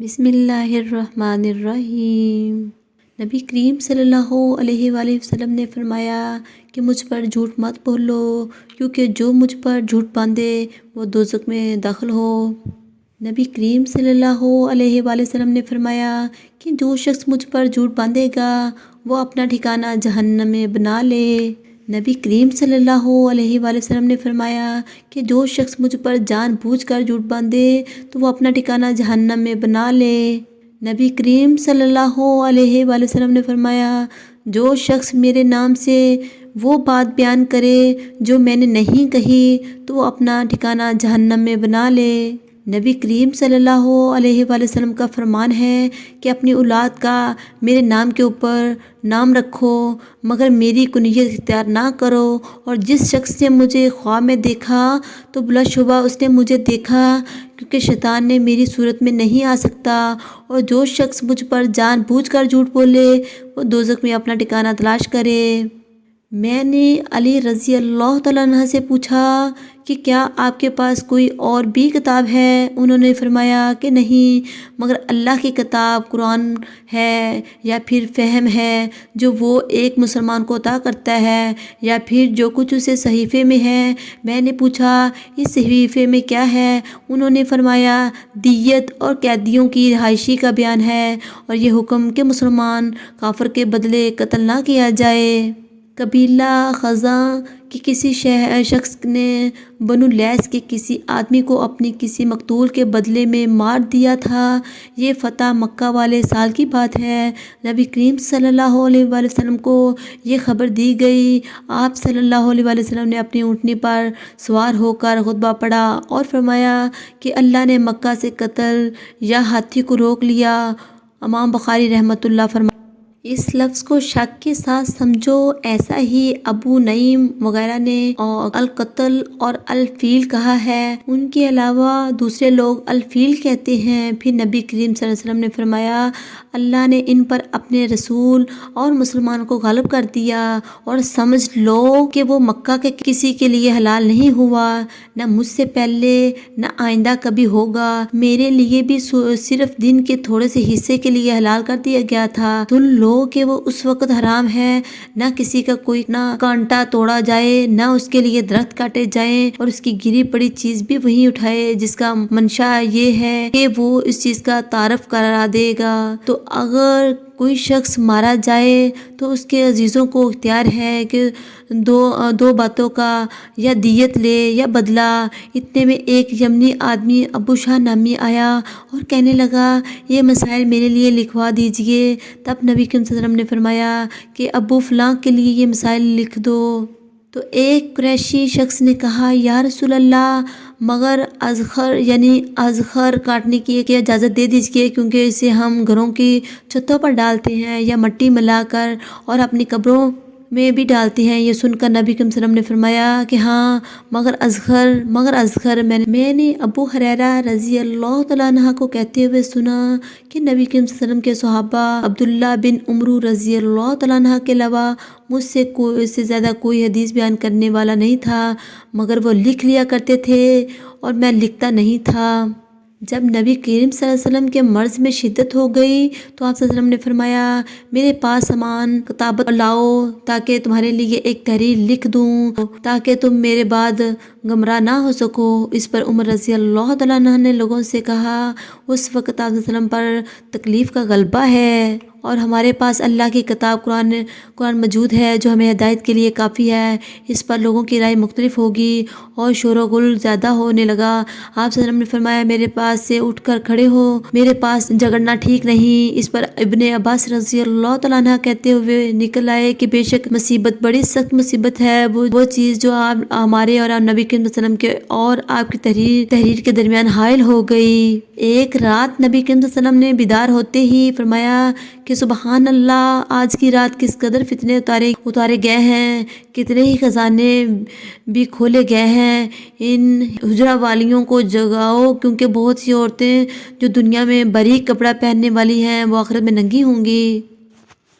بسم اللہ الرحمن الرحیم۔ نبی کریم صلی اللہ علیہ وآلہ وسلم نے فرمایا کہ مجھ پر جھوٹ مت بولو، کیونکہ جو مجھ پر جھوٹ باندھے وہ دوزخ میں داخل ہو۔ نبی کریم صلی اللہ علیہ وآلہ وسلم نے فرمایا کہ جو شخص مجھ پر جھوٹ باندھے گا وہ اپنا ٹھکانہ جہنم میں بنا لے۔ نبی کریم صلی اللہ علیہ وآلہ وسلم نے فرمایا کہ جو شخص مجھ پر جان بوجھ کر جھوٹ باندھے تو وہ اپنا ٹھکانہ جہنم میں بنا لے۔ نبی کریم صلی اللہ علیہ وآلہ وسلم نے فرمایا جو شخص میرے نام سے وہ بات بیان کرے جو میں نے نہیں کہی تو وہ اپنا ٹھکانہ جہنم میں بنا لے۔ نبی کریم صلی اللہ علیہ وآلہ وسلم کا فرمان ہے کہ اپنی اولاد کا میرے نام کے اوپر نام رکھو مگر میری کنیت اختیار نہ کرو، اور جس شخص نے مجھے خواب میں دیکھا تو بلا شبہ اس نے مجھے دیکھا، کیونکہ شیطان نے میری صورت میں نہیں آ سکتا، اور جو شخص مجھ پر جان بوجھ کر جھوٹ بولے وہ دوزخ میں اپنا ٹھکانہ تلاش کرے۔ میں نے علی رضی اللہ تعالیٰ عنہ سے پوچھا کہ کیا آپ کے پاس کوئی اور بھی کتاب ہے؟ انہوں نے فرمایا کہ نہیں، مگر اللہ کی کتاب قرآن ہے، یا پھر فہم ہے جو وہ ایک مسلمان کو عطا کرتا ہے، یا پھر جو کچھ اسے صحیفے میں ہے۔ میں نے پوچھا اس صحیفے میں کیا ہے؟ انہوں نے فرمایا دیت اور قیدیوں کی رہائشی کا بیان ہے، اور یہ حکم کہ مسلمان کافر کے بدلے قتل نہ کیا جائے۔ قبیلہ خزاں کے کسی شخص نے بنو لیث کے کسی آدمی کو اپنی کسی مقتول کے بدلے میں مار دیا تھا۔ یہ فتح مکہ والے سال کی بات ہے۔ نبی کریم صلی اللہ علیہ وآلہ وسلم کو یہ خبر دی گئی۔ آپ صلی اللہ علیہ وآلہ وسلم نے اپنی اونٹنی پر سوار ہو کر خطبہ پڑھا اور فرمایا کہ اللہ نے مکہ سے قتل یا ہاتھی کو روک لیا۔ امام بخاری رحمۃ اللہ فرمایا اس لفظ کو شک کے ساتھ سمجھو، ایسا ہی ابو نعیم وغیرہ نے القتل اور الفیل کہا ہے، ان کے علاوہ دوسرے لوگ الفیل کہتے ہیں۔ پھر نبی کریم صلی اللہ علیہ وسلم نے فرمایا اللہ نے ان پر اپنے رسول اور مسلمان کو غالب کر دیا، اور سمجھ لو کہ وہ مکہ کے کسی کے لیے حلال نہیں ہوا، نہ مجھ سے پہلے نہ آئندہ کبھی ہوگا۔ میرے لیے بھی صرف دن کے تھوڑے سے حصے کے لیے حلال کر دیا گیا تھا، تم لوگ کہ وہ اس وقت حرام ہے، نہ کسی کا کوئی نہ کانٹا توڑا جائے، نہ اس کے لیے درخت کاٹے جائیں، اور اس کی گری پڑی چیز بھی وہی اٹھائے جس کا منشا یہ ہے کہ وہ اس چیز کا تعارف کرا دے گا۔ تو اگر کوئی شخص مارا جائے تو اس کے عزیزوں کو اختیار ہے کہ دو باتوں کا یا دیت لے یا بدلہ۔ اتنے میں ایک یمنی آدمی ابو شاہ نامی آیا اور کہنے لگا یہ مسائل میرے لیے لکھوا دیجئے۔ تب نبی کریم صلی اللہ علیہ وسلم نے فرمایا کہ ابو فلاں کے لیے یہ مسائل لکھ دو۔ تو ایک قریشی شخص نے کہا یا رسول اللہ، مگر اذخر کاٹنے کی اجازت دے دیجیے، کیونکہ اسے ہم گھروں کی چھتوں پر ڈالتے ہیں یا مٹی ملا کر اور اپنی قبروں میں بھی ڈالتے ہیں۔ یہ سن کر نبی کریم صلی اللہ علیہ وسلم نے فرمایا کہ ہاں مگر اذخر میں نے ابو ہریرہ رضی اللہ تعالیٰ عنہ کو کہتے ہوئے سنا کہ نبی کریم صلی اللہ علیہ وسلم کے صحابہ عبداللہ بن عمرو رضی اللہ تعالیٰ عنہ کے علاوہ مجھ سے زیادہ کوئی حدیث بیان کرنے والا نہیں تھا، مگر وہ لکھ لیا کرتے تھے اور میں لکھتا نہیں تھا۔ جب نبی کریم صلی اللہ علیہ وسلم کے مرض میں شدت ہو گئی تو آپ صلی اللہ علیہ وسلم نے فرمایا میرے پاس سامان کتابت لاؤ تاکہ تمہارے لیے ایک تحریر لکھ دوں تاکہ تم میرے بعد گمراہ نہ ہو سکو۔ اس پر عمر رضی اللہ تعالیٰ عنہ نے لوگوں سے کہا اس وقت آپ صلی اللہ علیہ وسلم پر تکلیف کا غلبہ ہے، اور ہمارے پاس اللہ کی کتاب قرآن موجود ہے جو ہمیں ہدایت کے لیے کافی ہے۔ اس پر لوگوں کی رائے مختلف ہوگی اور شور و غل زیادہ ہونے لگا۔ آپ صلی اللہ علیہ وسلم نے فرمایا میرے پاس سے اٹھ کر کھڑے ہو، میرے پاس جھگڑنا ٹھیک نہیں۔ اس پر ابن عباس رضی اللہ تعالیٰ عنہ کہتے ہوئے نکل آئے کہ بے شک مصیبت بڑی سخت مصیبت ہے، وہ چیز جو آپ ہمارے اور آپ نبی کریم صلی اللہ علیہ وسلم کے اور آپ کی تحریر کے درمیان حائل ہو گئی۔ ایک رات نبی کریم صلی اللہ علیہ وسلم نے بیدار ہوتے ہی فرمایا کہ سبحان اللہ، آج کی رات کس قدر فتنے اتارے گئے ہیں، کتنے ہی خزانے بھی کھولے گئے ہیں۔ ان حجرہ والیوں کو جگاؤ، کیونکہ بہت سی عورتیں جو دنیا میں باریک کپڑا پہننے والی ہیں وہ آخرت میں ننگی ہوں گی۔